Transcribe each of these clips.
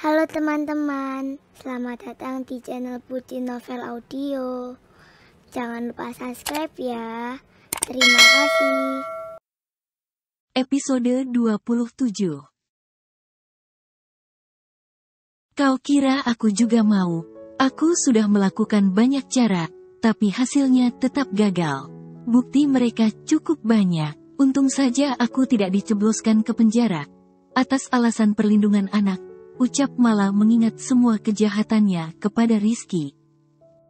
Halo teman-teman, selamat datang di channel Putri Novel Audio. Jangan lupa subscribe ya. Terima kasih. Episode 27. Kau kira aku juga mau? Aku sudah melakukan banyak cara, tapi hasilnya tetap gagal. Bukti mereka cukup banyak. Untung saja aku tidak dicebloskan ke penjara. Atas alasan perlindungan anak, ucap Mala mengingat semua kejahatannya kepada Rizky.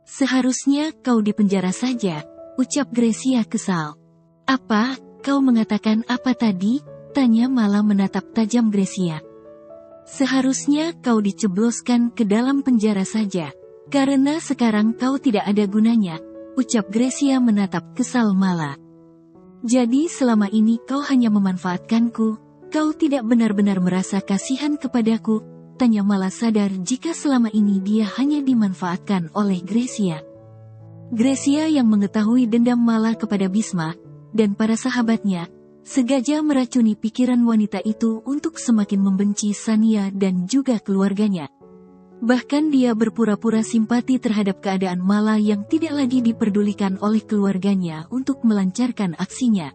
Seharusnya kau dipenjara saja, ucap Gracia kesal. Apa? Kau mengatakan apa tadi? Tanya Mala menatap tajam Gracia. Seharusnya kau dicebloskan ke dalam penjara saja, karena sekarang kau tidak ada gunanya, ucap Gracia menatap kesal Mala. Jadi selama ini kau hanya memanfaatkanku, kau tidak benar-benar merasa kasihan kepadaku, tanya Mala sadar jika selama ini dia hanya dimanfaatkan oleh Gracia. Gracia yang mengetahui dendam Mala kepada Bisma dan para sahabatnya, sengaja meracuni pikiran wanita itu untuk semakin membenci Sania dan juga keluarganya. Bahkan dia berpura-pura simpati terhadap keadaan Mala yang tidak lagi diperdulikan oleh keluarganya untuk melancarkan aksinya.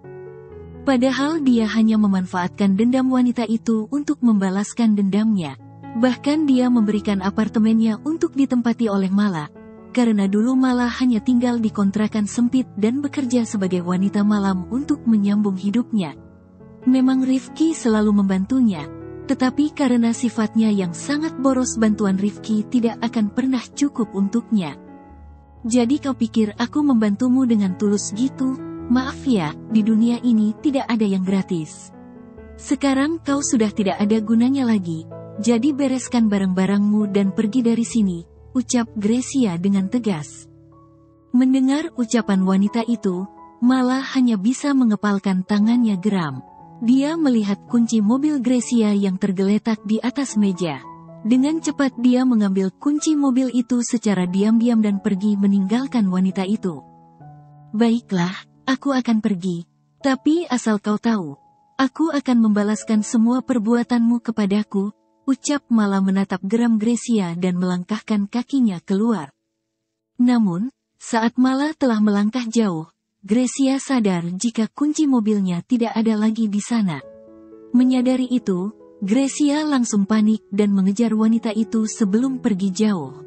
Padahal dia hanya memanfaatkan dendam wanita itu untuk membalaskan dendamnya. Bahkan dia memberikan apartemennya untuk ditempati oleh Mala, karena dulu Mala hanya tinggal di kontrakan sempit dan bekerja sebagai wanita malam untuk menyambung hidupnya. Memang Rifki selalu membantunya, tetapi karena sifatnya yang sangat boros bantuan Rifki tidak akan pernah cukup untuknya. Jadi kau pikir aku membantumu dengan tulus gitu? Maaf ya, di dunia ini tidak ada yang gratis. Sekarang kau sudah tidak ada gunanya lagi, jadi bereskan barang-barangmu dan pergi dari sini, ucap Gracia dengan tegas. Mendengar ucapan wanita itu, Mala hanya bisa mengepalkan tangannya geram. Dia melihat kunci mobil Gracia yang tergeletak di atas meja. Dengan cepat dia mengambil kunci mobil itu secara diam-diam dan pergi meninggalkan wanita itu. Baiklah, aku akan pergi. Tapi asal kau tahu, aku akan membalaskan semua perbuatanmu kepadaku, ucap Mala menatap geram Gracia dan melangkahkan kakinya keluar. Namun, saat Mala telah melangkah jauh, Gracia sadar jika kunci mobilnya tidak ada lagi di sana. Menyadari itu, Gracia langsung panik dan mengejar wanita itu sebelum pergi jauh.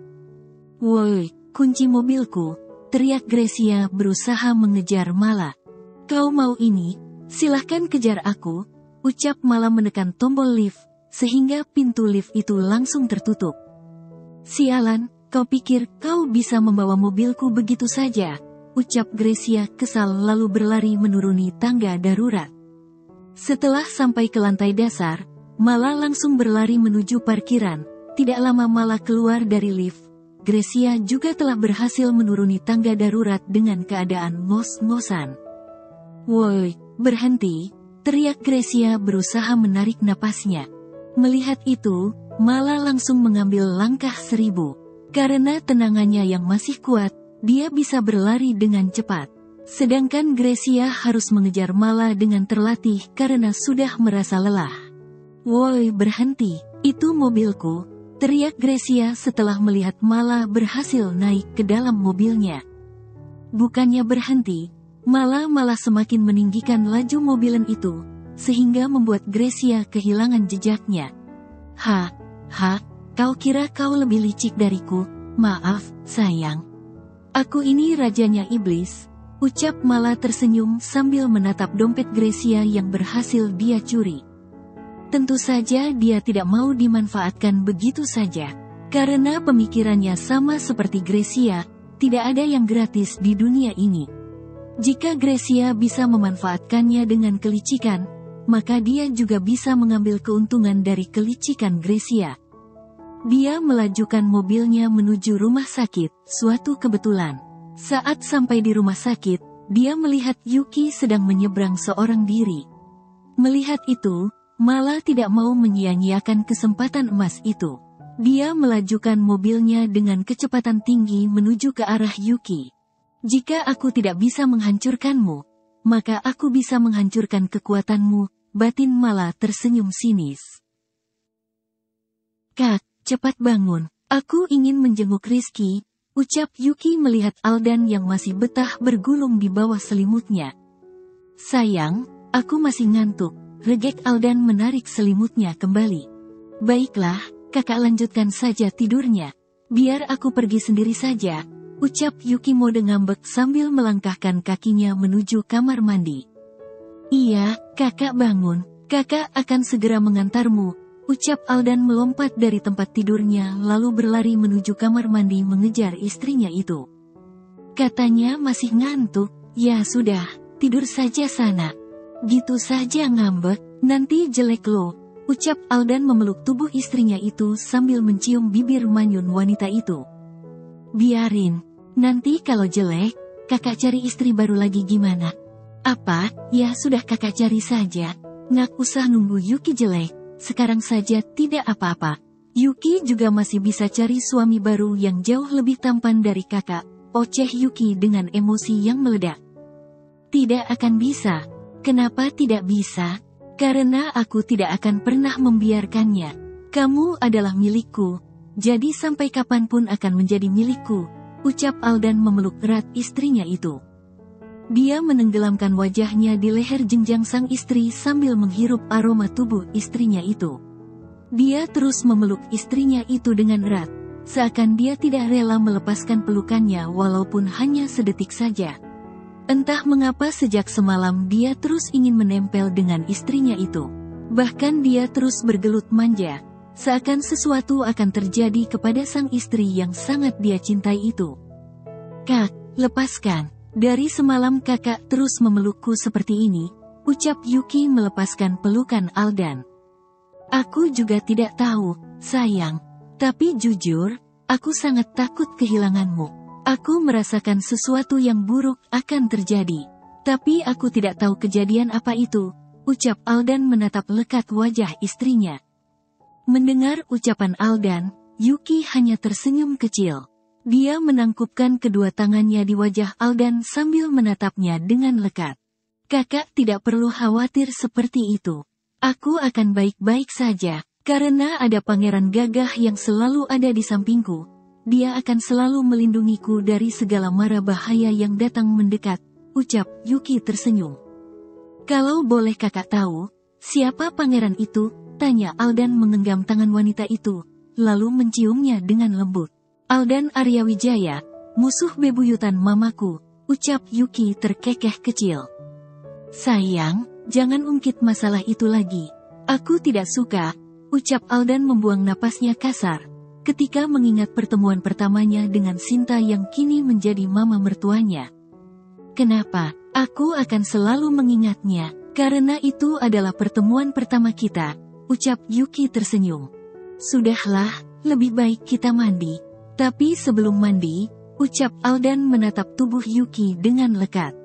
"Woi, kunci mobilku!" teriak Gracia berusaha mengejar Mala. "Kau mau ini? Silahkan kejar aku," ucap Mala menekan tombol lift, sehingga pintu lift itu langsung tertutup. "Sialan, kau pikir kau bisa membawa mobilku begitu saja?" ucap Gracia kesal lalu berlari menuruni tangga darurat. Setelah sampai ke lantai dasar, Mala langsung berlari menuju parkiran. Tidak lama Mala keluar dari lift, Gracia juga telah berhasil menuruni tangga darurat dengan keadaan ngos-ngosan. "Woi, berhenti!" teriak Gracia berusaha menarik napasnya. Melihat itu, Mala langsung mengambil langkah 1000. Karena tenangannya yang masih kuat, dia bisa berlari dengan cepat. Sedangkan Gracia harus mengejar Mala dengan terlatih karena sudah merasa lelah. "Woi, berhenti, itu mobilku!" teriak Gracia setelah melihat Mala berhasil naik ke dalam mobilnya. Bukannya berhenti, Mala malah semakin meninggikan laju mobilan itu, sehingga membuat Gracia kehilangan jejaknya. Ha, kau kira kau lebih licik dariku? Maaf, sayang. Aku ini rajanya iblis, ucap Mala tersenyum sambil menatap dompet Gracia yang berhasil dia curi. Tentu saja dia tidak mau dimanfaatkan begitu saja. Karena pemikirannya sama seperti Gracia, tidak ada yang gratis di dunia ini. Jika Gracia bisa memanfaatkannya dengan kelicikan, maka dia juga bisa mengambil keuntungan dari kelicikan Gracia. Dia melajukan mobilnya menuju rumah sakit. Suatu kebetulan, saat sampai di rumah sakit, dia melihat Yuki sedang menyeberang seorang diri. Melihat itu, Mala tidak mau menyia-nyiakan kesempatan emas itu. Dia melajukan mobilnya dengan kecepatan tinggi menuju ke arah Yuki. "Jika aku tidak bisa menghancurkanmu, maka aku bisa menghancurkan kekuatanmu," batin Mala tersenyum sinis. "Kak, cepat bangun. Aku ingin menjenguk Rizky, ucap Yuki melihat Aldan yang masih betah bergulung di bawah selimutnya. Sayang, aku masih ngantuk, regek Aldan menarik selimutnya kembali. Baiklah, kakak lanjutkan saja tidurnya. Biar aku pergi sendiri saja, ucap Yuki mode ngambek sambil melangkahkan kakinya menuju kamar mandi. Iya, kakak bangun, kakak akan segera mengantarmu, ucap Aldan melompat dari tempat tidurnya lalu berlari menuju kamar mandi mengejar istrinya itu. Katanya masih ngantuk, ya sudah, tidur saja sana. Gitu saja ngambek, nanti jelek loh, ucap Aldan memeluk tubuh istrinya itu sambil mencium bibir manyun wanita itu. Biarin, nanti kalau jelek, kakak cari istri baru lagi gimana? Apa, ya sudah kakak cari saja, nggak usah nunggu Yuki jelek, sekarang saja tidak apa-apa. Yuki juga masih bisa cari suami baru yang jauh lebih tampan dari kakak, oceh Yuki dengan emosi yang meledak. Tidak akan bisa. Kenapa tidak bisa? Karena aku tidak akan pernah membiarkannya. Kamu adalah milikku, jadi sampai kapanpun akan menjadi milikku, ucap Aldan memeluk erat istrinya itu. Dia menenggelamkan wajahnya di leher jenjang sang istri sambil menghirup aroma tubuh istrinya itu. Dia terus memeluk istrinya itu dengan erat, seakan dia tidak rela melepaskan pelukannya walaupun hanya sedetik saja. Entah mengapa sejak semalam dia terus ingin menempel dengan istrinya itu. Bahkan dia terus bergelut manja, seakan sesuatu akan terjadi kepada sang istri yang sangat dia cintai itu. Kak, lepaskan. Dari semalam kakak terus memelukku seperti ini, ucap Yuki melepaskan pelukan Aldan. Aku juga tidak tahu, sayang. Tapi jujur, aku sangat takut kehilanganmu. Aku merasakan sesuatu yang buruk akan terjadi. Tapi aku tidak tahu kejadian apa itu, ucap Aldan menatap lekat wajah istrinya. Mendengar ucapan Aldan, Yuki hanya tersenyum kecil. Dia menangkupkan kedua tangannya di wajah Aldan sambil menatapnya dengan lekat. Kakak tidak perlu khawatir seperti itu. Aku akan baik-baik saja, karena ada pangeran gagah yang selalu ada di sampingku. Dia akan selalu melindungiku dari segala mara bahaya yang datang mendekat, ucap Yuki tersenyum. Kalau boleh kakak tahu, siapa pangeran itu? Tanya Aldan menggenggam tangan wanita itu, lalu menciumnya dengan lembut. Aldan Arya Wijaya, musuh bebuyutan mamaku, ucap Yuki terkekeh kecil. Sayang, jangan ungkit masalah itu lagi. Aku tidak suka, ucap Aldan membuang napasnya kasar, ketika mengingat pertemuan pertamanya dengan Sinta yang kini menjadi mama mertuanya. Kenapa? Aku akan selalu mengingatnya, karena itu adalah pertemuan pertama kita, ucap Yuki tersenyum. Sudahlah, lebih baik kita mandi. Tapi sebelum mandi, ucap Aldan menatap tubuh Yuki dengan lekat.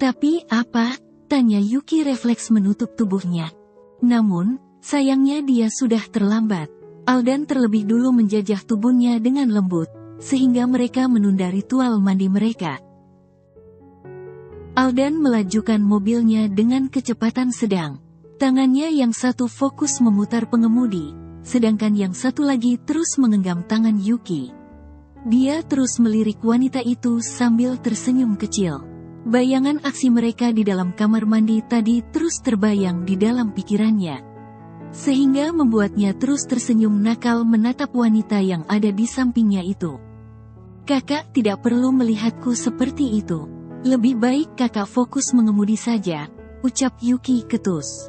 Tapi apa? Tanya Yuki refleks menutup tubuhnya. Namun, sayangnya dia sudah terlambat. Aldan terlebih dulu menjajah tubuhnya dengan lembut, sehingga mereka menunda ritual mandi mereka. Aldan melajukan mobilnya dengan kecepatan sedang. Tangannya yang satu fokus memutar pengemudi, sedangkan yang satu lagi terus menggenggam tangan Yuki. Dia terus melirik wanita itu sambil tersenyum kecil. Bayangan aksi mereka di dalam kamar mandi tadi terus terbayang di dalam pikirannya, sehingga membuatnya terus tersenyum nakal menatap wanita yang ada di sampingnya itu. Kakak tidak perlu melihatku seperti itu. Lebih baik kakak fokus mengemudi saja, ucap Yuki ketus.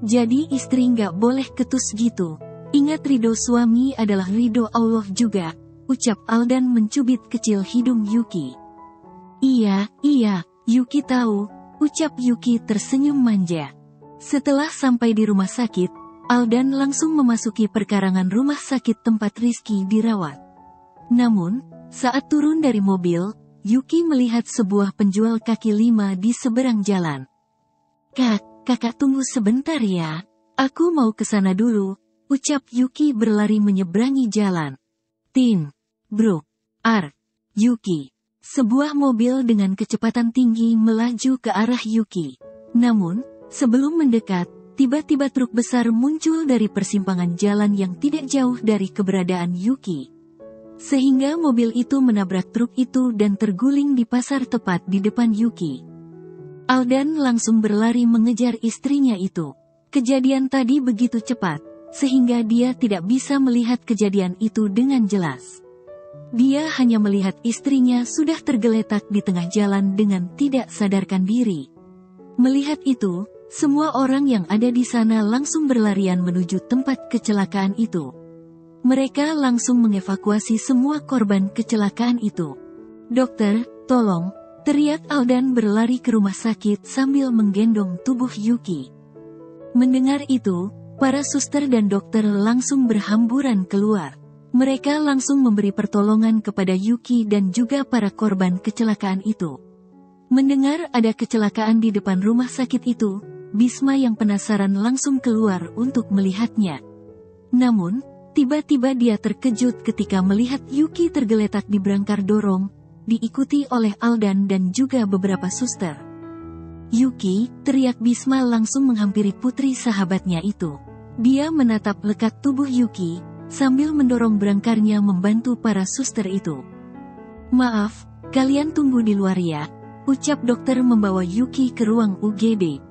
Jadi istri nggak boleh ketus gitu. Ingat ridho suami adalah ridho Allah juga, ucap Aldan mencubit kecil hidung Yuki. Iya, Yuki tahu, ucap Yuki tersenyum manja. Setelah sampai di rumah sakit, Aldan langsung memasuki perkarangan rumah sakit tempat Rizky dirawat. Namun, saat turun dari mobil, Yuki melihat sebuah penjual kaki lima di seberang jalan. Kakak tunggu sebentar ya. Aku mau ke sana dulu, ucap Yuki berlari menyeberangi jalan. Bro, Yuki. Sebuah mobil dengan kecepatan tinggi melaju ke arah Yuki. Namun, sebelum mendekat, tiba-tiba truk besar muncul dari persimpangan jalan yang tidak jauh dari keberadaan Yuki. Sehingga mobil itu menabrak truk itu dan terguling di pasar tepat di depan Yuki. Aldan langsung berlari mengejar istrinya itu. Kejadian tadi begitu cepat, sehingga dia tidak bisa melihat kejadian itu dengan jelas. Dia hanya melihat istrinya sudah tergeletak di tengah jalan dengan tidak sadarkan diri. Melihat itu, semua orang yang ada di sana langsung berlarian menuju tempat kecelakaan itu. Mereka langsung mengevakuasi semua korban kecelakaan itu. "Dokter, tolong!" teriak Aldan berlari ke rumah sakit sambil menggendong tubuh Yuki. Mendengar itu, para suster dan dokter langsung berhamburan keluar. Mereka langsung memberi pertolongan kepada Yuki dan juga para korban kecelakaan itu. Mendengar ada kecelakaan di depan rumah sakit itu, Bisma yang penasaran langsung keluar untuk melihatnya. Namun, tiba-tiba dia terkejut ketika melihat Yuki tergeletak di brangkar dorong, diikuti oleh Aldan dan juga beberapa suster. "Yuki!" teriak Bisma langsung menghampiri putri sahabatnya itu. Dia menatap lekat tubuh Yuki, sambil mendorong brangkarnya membantu para suster itu. "Maaf, kalian tunggu di luar ya," ucap dokter membawa Yuki ke ruang UGD.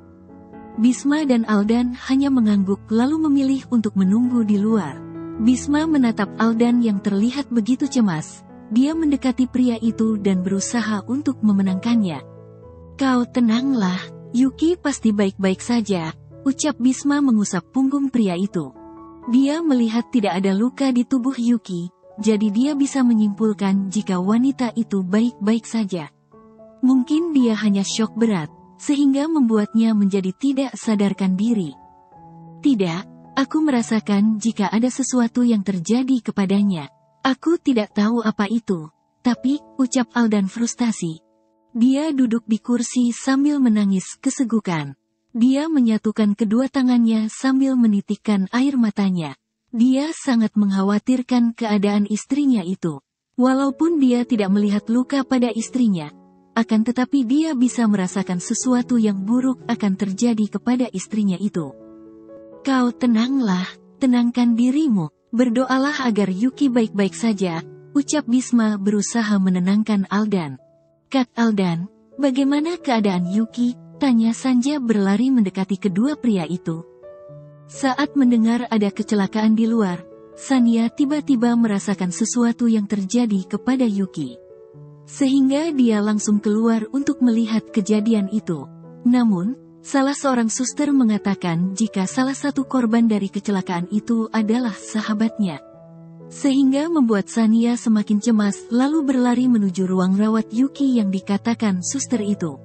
Bisma dan Aldan hanya mengangguk lalu memilih untuk menunggu di luar. Bisma menatap Aldan yang terlihat begitu cemas. Dia mendekati pria itu dan berusaha untuk memenangkannya. "Kau tenanglah, Yuki pasti baik-baik saja," ucap Bisma mengusap punggung pria itu. Dia melihat tidak ada luka di tubuh Yuki, jadi dia bisa menyimpulkan jika wanita itu baik-baik saja. Mungkin dia hanya syok berat, sehingga membuatnya menjadi tidak sadarkan diri. "Tidak, aku merasakan jika ada sesuatu yang terjadi kepadanya. Aku tidak tahu apa itu, tapi," ucap Aldan frustasi. Dia duduk di kursi sambil menangis kesegukan. Dia menyatukan kedua tangannya sambil menitikkan air matanya. Dia sangat mengkhawatirkan keadaan istrinya itu. Walaupun dia tidak melihat luka pada istrinya, akan tetapi dia bisa merasakan sesuatu yang buruk akan terjadi kepada istrinya itu. "Kau tenanglah, tenangkan dirimu, berdoalah agar Yuki baik-baik saja," ucap Bisma berusaha menenangkan Aldan. "Kak Aldan, bagaimana keadaan Yuki?" tanya Sanja berlari mendekati kedua pria itu. Saat mendengar ada kecelakaan di luar, Sania tiba-tiba merasakan sesuatu yang terjadi kepada Yuki. Sehingga dia langsung keluar untuk melihat kejadian itu. Namun, salah seorang suster mengatakan jika salah satu korban dari kecelakaan itu adalah sahabatnya. Sehingga membuat Sania semakin cemas lalu berlari menuju ruang rawat Yuki yang dikatakan suster itu.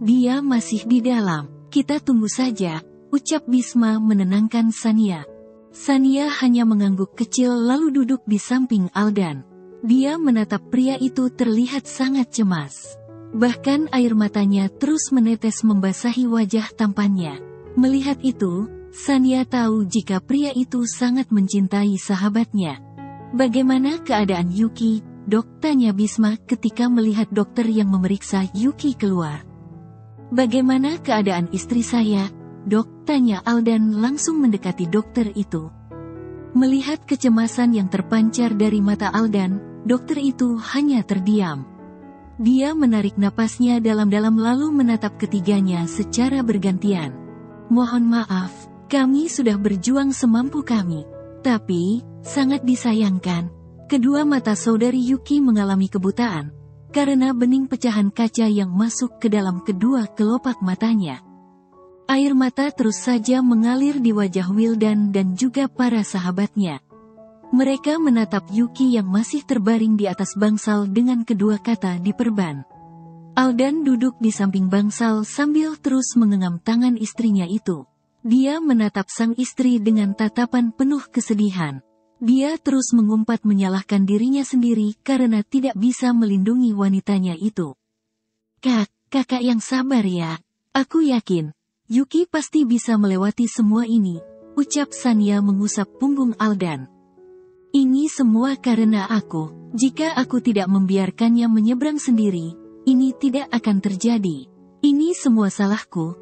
"Dia masih di dalam, kita tunggu saja," ucap Bisma menenangkan Sania. Sania hanya mengangguk kecil lalu duduk di samping Aldan. Dia menatap pria itu terlihat sangat cemas. Bahkan air matanya terus menetes membasahi wajah tampannya. Melihat itu, Sania tahu jika pria itu sangat mencintai sahabatnya. "Bagaimana keadaan Yuki, Dok?" tanya Bisma ketika melihat dokter yang memeriksa Yuki keluar. "Bagaimana keadaan istri saya, Dok?" tanya Aldan langsung mendekati dokter itu. Melihat kecemasan yang terpancar dari mata Aldan, dokter itu hanya terdiam. Dia menarik napasnya dalam-dalam lalu menatap ketiganya secara bergantian. "Mohon maaf, kami sudah berjuang semampu kami. Tapi, sangat disayangkan, kedua mata saudari Yuki mengalami kebutaan karena bening pecahan kaca yang masuk ke dalam kedua kelopak matanya." Air mata terus saja mengalir di wajah Wildan dan juga para sahabatnya. Mereka menatap Yuki yang masih terbaring di atas bangsal dengan kedua kata diperban. Aldan duduk di samping bangsal sambil terus mengenggam tangan istrinya itu. Dia menatap sang istri dengan tatapan penuh kesedihan. Dia terus mengumpat menyalahkan dirinya sendiri karena tidak bisa melindungi wanitanya itu. Kakak yang sabar ya. Aku yakin, Yuki pasti bisa melewati semua ini," ucap Sania mengusap punggung Aldan. "Ini semua karena aku. Jika aku tidak membiarkannya menyeberang sendiri, ini tidak akan terjadi. Ini semua salahku.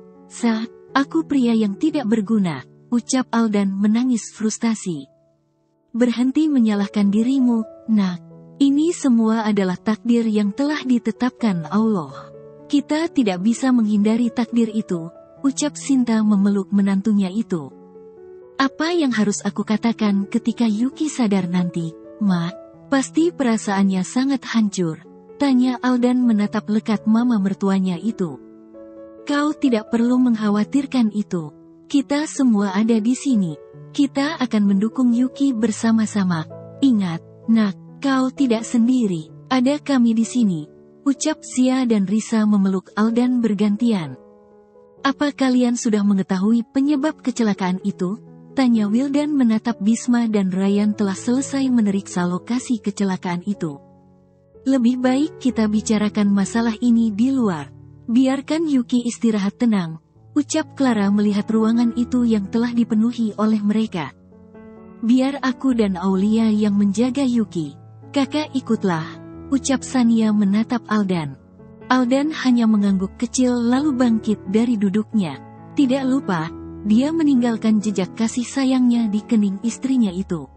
Aku pria yang tidak berguna, ucap Aldan menangis frustasi. Berhenti menyalahkan dirimu, nak. Ini semua adalah takdir yang telah ditetapkan Allah. Kita tidak bisa menghindari takdir itu, ucap Sinta memeluk menantunya itu. Apa yang harus aku katakan ketika Yuki sadar nanti, Ma? Pasti perasaannya sangat hancur, tanya Aldan menatap lekat mama mertuanya itu. Kau tidak perlu mengkhawatirkan itu. Kita semua ada di sini. Kita akan mendukung Yuki bersama-sama. Ingat, nak, kau tidak sendiri. Ada kami di sini. Ucap Sia dan Risa memeluk Aldan bergantian. Apa kalian sudah mengetahui penyebab kecelakaan itu? Tanya Wildan menatap Bisma dan Ryan telah selesai memeriksa lokasi kecelakaan itu. Lebih baik kita bicarakan masalah ini di luar. Biarkan Yuki istirahat tenang, ucap Clara melihat ruangan itu yang telah dipenuhi oleh mereka. Biar aku dan Aulia yang menjaga Yuki. Kakak ikutlah, ucap Sania menatap Aldan. Aldan hanya mengangguk kecil lalu bangkit dari duduknya. Tidak lupa, dia meninggalkan jejak kasih sayangnya di kening istrinya itu.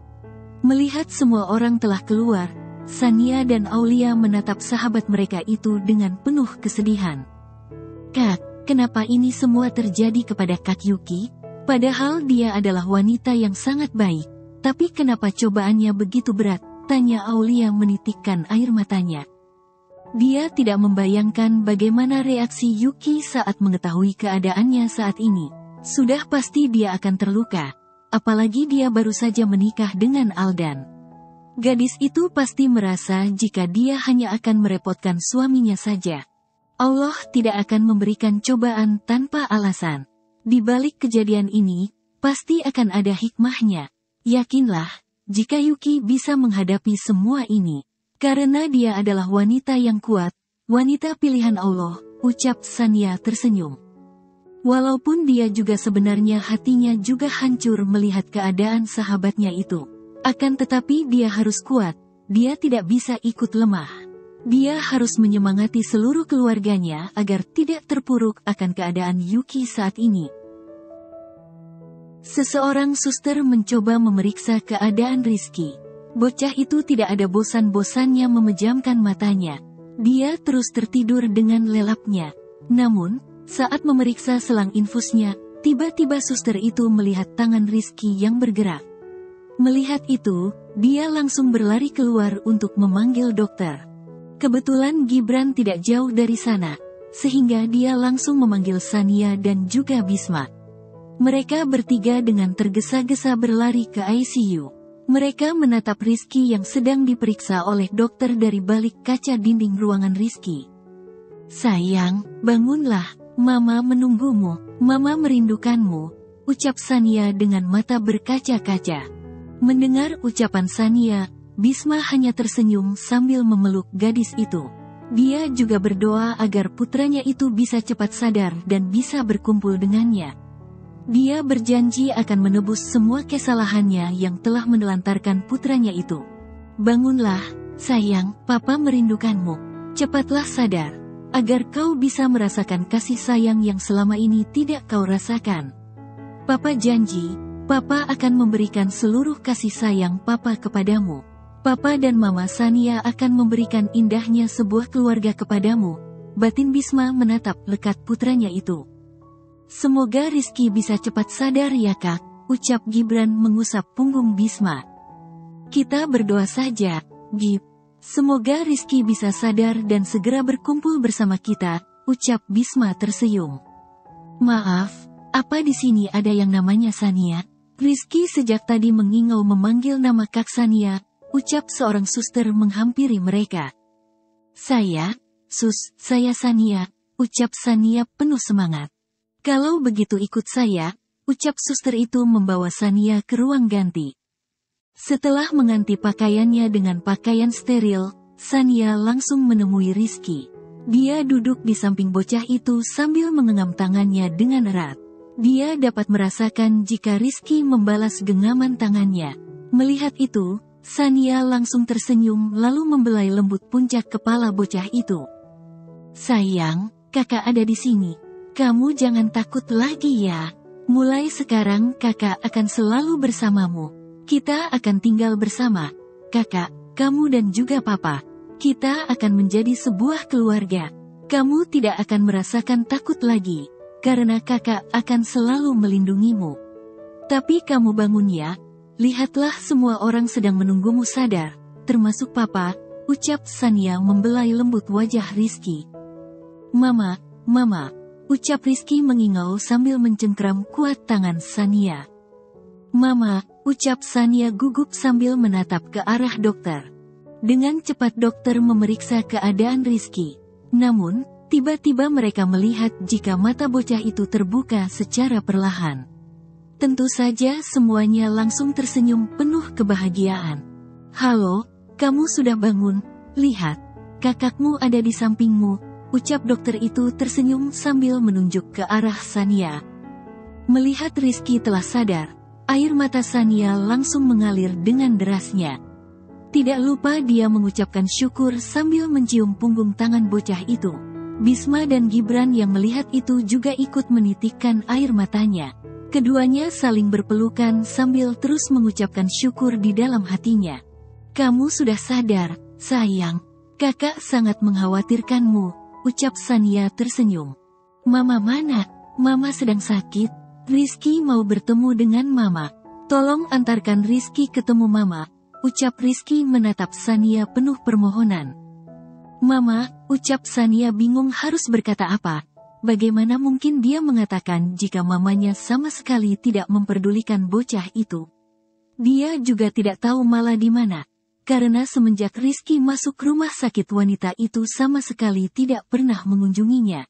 Melihat semua orang telah keluar, Sania dan Aulia menatap sahabat mereka itu dengan penuh kesedihan. Kak, kenapa ini semua terjadi kepada Kak Yuki? Padahal dia adalah wanita yang sangat baik. Tapi kenapa cobaannya begitu berat? Tanya Aulia menitikkan air matanya. Dia tidak membayangkan bagaimana reaksi Yuki saat mengetahui keadaannya saat ini. Sudah pasti dia akan terluka. Apalagi dia baru saja menikah dengan Aldan. Gadis itu pasti merasa jika dia hanya akan merepotkan suaminya saja. Allah tidak akan memberikan cobaan tanpa alasan. Di balik kejadian ini, pasti akan ada hikmahnya. Yakinlah, jika Yuki bisa menghadapi semua ini. Karena dia adalah wanita yang kuat, wanita pilihan Allah, ucap Sania tersenyum. Walaupun dia juga sebenarnya hatinya juga hancur melihat keadaan sahabatnya itu. Akan tetapi dia harus kuat, dia tidak bisa ikut lemah. Dia harus menyemangati seluruh keluarganya agar tidak terpuruk akan keadaan Yuki saat ini. Seseorang suster mencoba memeriksa keadaan Rizky. Bocah itu tidak ada bosan-bosannya memejamkan matanya. Dia terus tertidur dengan lelapnya. Namun, saat memeriksa selang infusnya, tiba-tiba suster itu melihat tangan Rizky yang bergerak. Melihat itu, dia langsung berlari keluar untuk memanggil dokter. Kebetulan Gibran tidak jauh dari sana, sehingga dia langsung memanggil Sania dan juga Bisma. Mereka bertiga dengan tergesa-gesa berlari ke ICU. Mereka menatap Rizky yang sedang diperiksa oleh dokter dari balik kaca dinding ruangan Rizky. Sayang, bangunlah, Mama menunggumu, Mama merindukanmu, ucap Sania dengan mata berkaca-kaca. Mendengar ucapan Sania, Bisma hanya tersenyum sambil memeluk gadis itu. Dia juga berdoa agar putranya itu bisa cepat sadar dan bisa berkumpul dengannya. Dia berjanji akan menebus semua kesalahannya yang telah menelantarkan putranya itu. Bangunlah, sayang, Papa merindukanmu. Cepatlah sadar, agar kau bisa merasakan kasih sayang yang selama ini tidak kau rasakan. Papa janji, Papa akan memberikan seluruh kasih sayang Papa kepadamu. Papa dan Mama Sania akan memberikan indahnya sebuah keluarga kepadamu. Batin Bisma menatap lekat putranya itu. Semoga Rizky bisa cepat sadar ya Kak, ucap Gibran mengusap punggung Bisma. Kita berdoa saja, Gib. Semoga Rizky bisa sadar dan segera berkumpul bersama kita, ucap Bisma tersenyum. Maaf, apa di sini ada yang namanya Sania? Rizky sejak tadi mengingau memanggil nama Kak Sania, ucap seorang suster menghampiri mereka. Saya Sania, ucap Sania penuh semangat. Kalau begitu ikut saya, ucap suster itu membawa Sania ke ruang ganti. Setelah mengganti pakaiannya dengan pakaian steril, Sania langsung menemui Rizky. Dia duduk di samping bocah itu sambil mengenggam tangannya dengan erat. Dia dapat merasakan jika Rizky membalas genggaman tangannya. Melihat itu, Sania langsung tersenyum lalu membelai lembut puncak kepala bocah itu. Sayang, kakak ada di sini. Kamu jangan takut lagi ya. Mulai sekarang kakak akan selalu bersamamu. Kita akan tinggal bersama, kakak, kamu dan juga papa. Kita akan menjadi sebuah keluarga. Kamu tidak akan merasakan takut lagi, karena kakak akan selalu melindungimu. Tapi kamu bangun ya, lihatlah semua orang sedang menunggumu sadar, termasuk papa, ucap Sania membelai lembut wajah Rizky. Mama, mama, ucap Rizky mengingau sambil mencengkeram kuat tangan Sania. Mama, ucap Sania gugup sambil menatap ke arah dokter. Dengan cepat dokter memeriksa keadaan Rizky. Namun, tiba-tiba mereka melihat jika mata bocah itu terbuka secara perlahan. Tentu saja semuanya langsung tersenyum penuh kebahagiaan. Halo, kamu sudah bangun, lihat, kakakmu ada di sampingmu, ucap dokter itu tersenyum sambil menunjuk ke arah Sania. Melihat Rizky telah sadar, air mata Sania langsung mengalir dengan derasnya. Tidak lupa dia mengucapkan syukur sambil mencium punggung tangan bocah itu. Bisma dan Gibran yang melihat itu juga ikut menitikkan air matanya. Keduanya saling berpelukan sambil terus mengucapkan syukur di dalam hatinya. Kamu sudah sadar, sayang. Kakak sangat mengkhawatirkanmu, ucap Sania tersenyum. Mama mana? Mama sedang sakit. Rizky mau bertemu dengan mama. Tolong antarkan Rizky ketemu mama, ucap Rizky menatap Sania penuh permohonan. Mama, ucap Sania bingung harus berkata apa. Bagaimana mungkin dia mengatakan jika mamanya sama sekali tidak memperdulikan bocah itu? Dia juga tidak tahu Mala di mana, karena semenjak Rizky masuk rumah sakit wanita itu sama sekali tidak pernah mengunjunginya.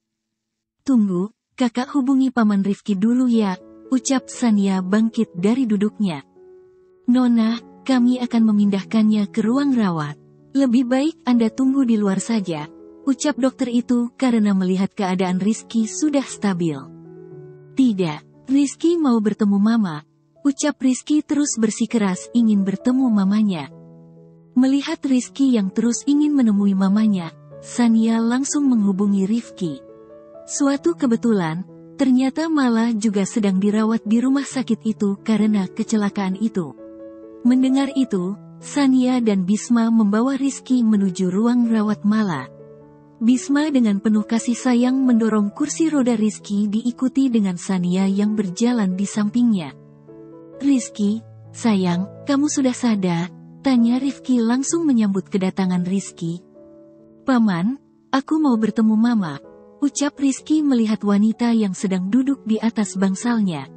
Tunggu, kakak hubungi paman Rifki dulu ya, ucap Sania bangkit dari duduknya. Nona, kami akan memindahkannya ke ruang rawat. Lebih baik Anda tunggu di luar saja, ucap dokter itu karena melihat keadaan Rizky sudah stabil. Tidak, Rizky mau bertemu mama, ucap Rizky terus bersikeras ingin bertemu mamanya. Melihat Rizky yang terus ingin menemui mamanya, Sania langsung menghubungi Rifki. Suatu kebetulan, ternyata Mala juga sedang dirawat di rumah sakit itu karena kecelakaan itu. Mendengar itu, Sania dan Bisma membawa Rizky menuju ruang rawat Mala. Bisma dengan penuh kasih sayang mendorong kursi roda Rizky diikuti dengan Sania yang berjalan di sampingnya. Rizky, sayang, kamu sudah sadar? Tanya Rifki langsung menyambut kedatangan Rizky. Paman, aku mau bertemu mama, ucap Rizky melihat wanita yang sedang duduk di atas bangsalnya.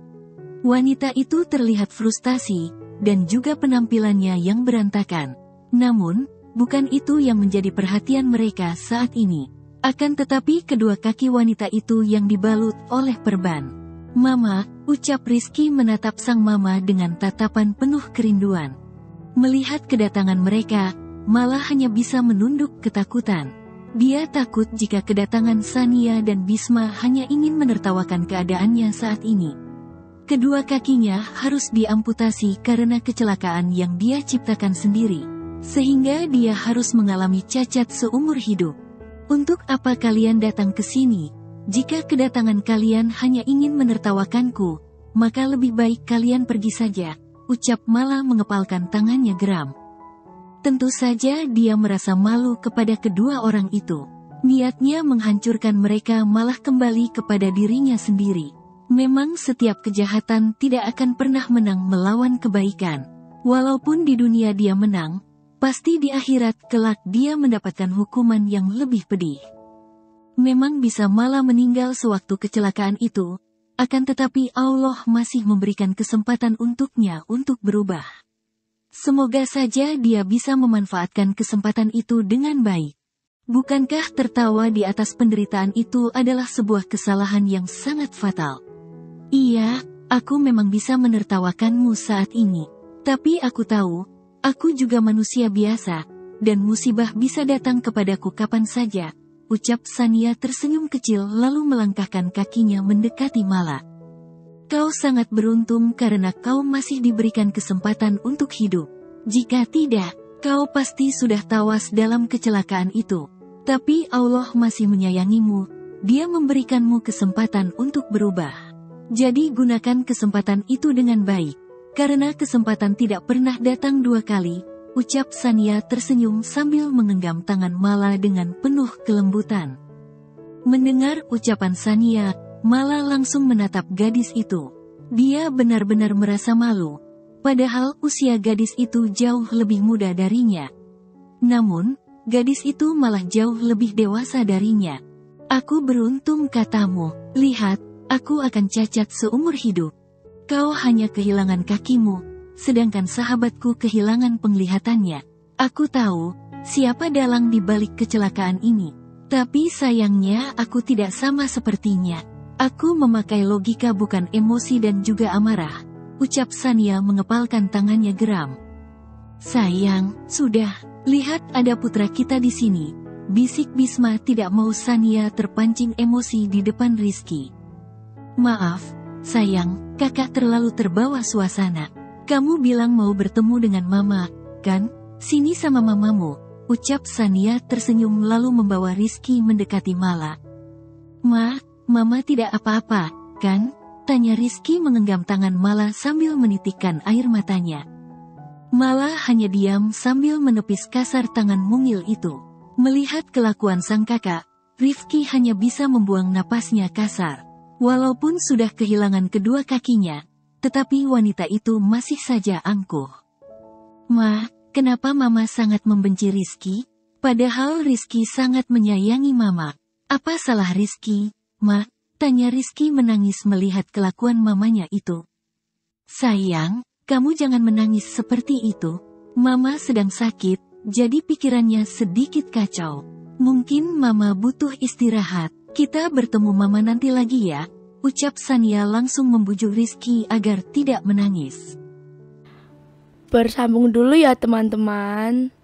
Wanita itu terlihat frustasi, dan juga penampilannya yang berantakan. Namun, bukan itu yang menjadi perhatian mereka saat ini. Akan tetapi kedua kaki wanita itu yang dibalut oleh perban. Mama, ucap Rizky menatap sang mama dengan tatapan penuh kerinduan. Melihat kedatangan mereka, Mala hanya bisa menunduk ketakutan. Dia takut jika kedatangan Sania dan Bisma hanya ingin menertawakan keadaannya saat ini. Kedua kakinya harus diamputasi karena kecelakaan yang dia ciptakan sendiri, sehingga dia harus mengalami cacat seumur hidup. Untuk apa kalian datang ke sini? Jika kedatangan kalian hanya ingin menertawakanku, maka lebih baik kalian pergi saja, ucap Mala mengepalkan tangannya geram. Tentu saja dia merasa malu kepada kedua orang itu. Niatnya menghancurkan mereka malah kembali kepada dirinya sendiri. Memang setiap kejahatan tidak akan pernah menang melawan kebaikan. Walaupun di dunia dia menang, pasti di akhirat kelak dia mendapatkan hukuman yang lebih pedih. Memang bisa malah meninggal sewaktu kecelakaan itu, akan tetapi Allah masih memberikan kesempatan untuknya untuk berubah. Semoga saja dia bisa memanfaatkan kesempatan itu dengan baik. Bukankah tertawa di atas penderitaan itu adalah sebuah kesalahan yang sangat fatal? Iya, aku memang bisa menertawakanmu saat ini. Tapi aku tahu, aku juga manusia biasa, dan musibah bisa datang kepadaku kapan saja, ucap Sania tersenyum kecil lalu melangkahkan kakinya mendekati Mala. Kau sangat beruntung karena kau masih diberikan kesempatan untuk hidup. Jika tidak, kau pasti sudah tawas dalam kecelakaan itu. Tapi Allah masih menyayangimu, dia memberikanmu kesempatan untuk berubah. Jadi gunakan kesempatan itu dengan baik. Karena kesempatan tidak pernah datang dua kali, ucap Sania tersenyum sambil menggenggam tangan Mala dengan penuh kelembutan. Mendengar ucapan Sania, Mala langsung menatap gadis itu. Dia benar-benar merasa malu. Padahal usia gadis itu jauh lebih muda darinya. Namun, gadis itu malah jauh lebih dewasa darinya. Aku beruntung katamu, lihat, aku akan cacat seumur hidup. Kau hanya kehilangan kakimu, sedangkan sahabatku kehilangan penglihatannya. Aku tahu, siapa dalang di balik kecelakaan ini. Tapi sayangnya aku tidak sama sepertinya. Aku memakai logika bukan emosi dan juga amarah. Ucap Sania mengepalkan tangannya geram. Sayang, sudah, lihat ada putra kita di sini. Bisik Bisma tidak mau Sania terpancing emosi di depan Rizky. Maaf, sayang, kakak terlalu terbawa suasana. Kamu bilang mau bertemu dengan mama, kan? Sini sama mamamu, ucap Sania tersenyum lalu membawa Rizky mendekati Mala. Mama tidak apa-apa, kan? Tanya Rizky menggenggam tangan Mala sambil menitikkan air matanya. Mala hanya diam sambil menepis kasar tangan mungil itu. Melihat kelakuan sang kakak, Rifki hanya bisa membuang napasnya kasar. Walaupun sudah kehilangan kedua kakinya, tetapi wanita itu masih saja angkuh. Kenapa mama sangat membenci Rizky? Padahal Rizky sangat menyayangi mama. Apa salah Rizky, Ma? Tanya Rizky menangis melihat kelakuan mamanya itu. Sayang, kamu jangan menangis seperti itu. Mama sedang sakit, jadi pikirannya sedikit kacau. Mungkin mama butuh istirahat. Kita bertemu mama nanti lagi ya, ucap Sania langsung membujuk Rizky agar tidak menangis. Bersambung dulu ya teman-teman.